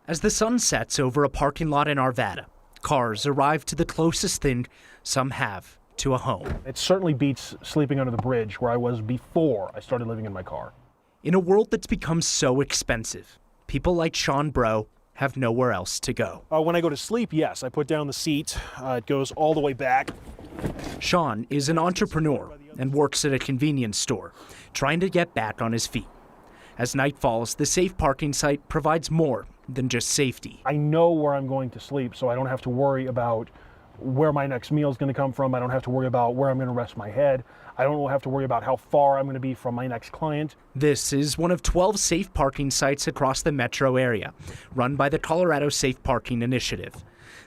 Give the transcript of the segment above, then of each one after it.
As the sun sets over a parking lot in Arvada, cars arrive to the closest thing some have to a home. It certainly beats sleeping under the bridge where I was before I started living in my car. In a world that's become so expensive, people like Sean Bro have nowhere else to go. When I go to sleep, yes, I put down the seat. It goes all the way back. Sean is an entrepreneur and works at a convenience store, trying to get back on his feet. As night falls, the safe parking site provides more than just safety. I know where I'm going to sleep, so I don't have to worry about where my next meal is going to come from. I don't have to worry about where I'm going to rest my head. I don't have to worry about how far I'm going to be from my next client. This is one of 12 safe parking sites across the metro area, run by the Colorado Safe Parking Initiative.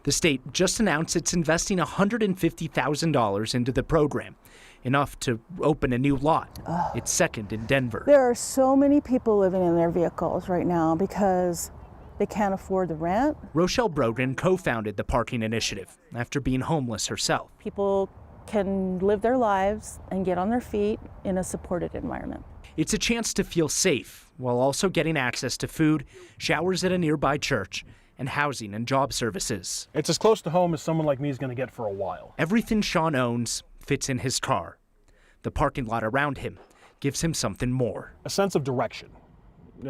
The state just announced it's investing $150,000 into the program, enough to open a new lot. It's second in Denver. There are so many people living in their vehicles right now because they can't afford the rent. Rochelle Brogan co-founded the parking initiative after being homeless herself. People can live their lives and get on their feet in a supported environment. It's a chance to feel safe while also getting access to food, showers at a nearby church, and housing and job services. It's as close to home as someone like me is going to get for a while. Everything Sean owns fits in his car. The parking lot around him gives him something more. A sense of direction.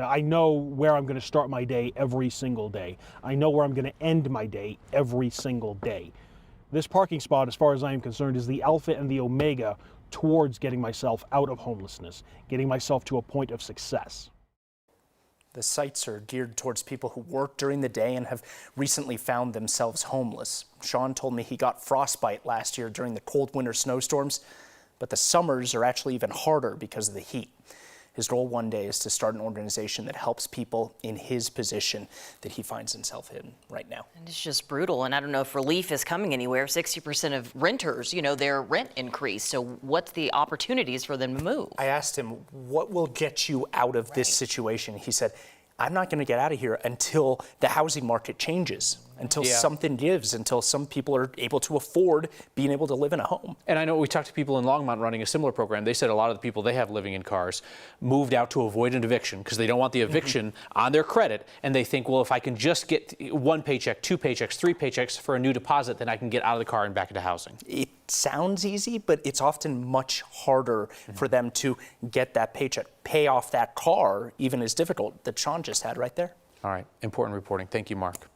I know where I'm going to start my day every single day. I know where I'm going to end my day every single day. This parking spot, as far as I am concerned, is the alpha and the omega towards getting myself out of homelessness, getting myself to a point of success. The sites are geared towards people who work during the day and have recently found themselves homeless. Sean told me he got frostbite last year during the cold winter snowstorms, but the summers are actually even harder because of the heat. His goal one day is to start an organization that helps people in his position that he finds himself in right now. And it's just brutal, and I don't know if relief is coming anywhere. 60% of renters, their rent increased. So what's the opportunities for them to move? I asked him, what will get you out of this situation? He said, I'm not going to get out of here until the housing market changes, until something gives, until some people are able to afford being able to live in a home. And I know we talked to people in Longmont running a similar program. They said a lot of the people they have living in cars moved out to avoid an eviction because they don't want the eviction on their credit. And they think, well, if I can just get one paycheck, two paychecks, three paychecks for a new deposit, then I can get out of the car and back into housing. It sounds easy, but it's often much harder for them to get that paycheck. Pay off that car even is difficult that Sean just had right there. All right, important reporting. Thank you, Mark.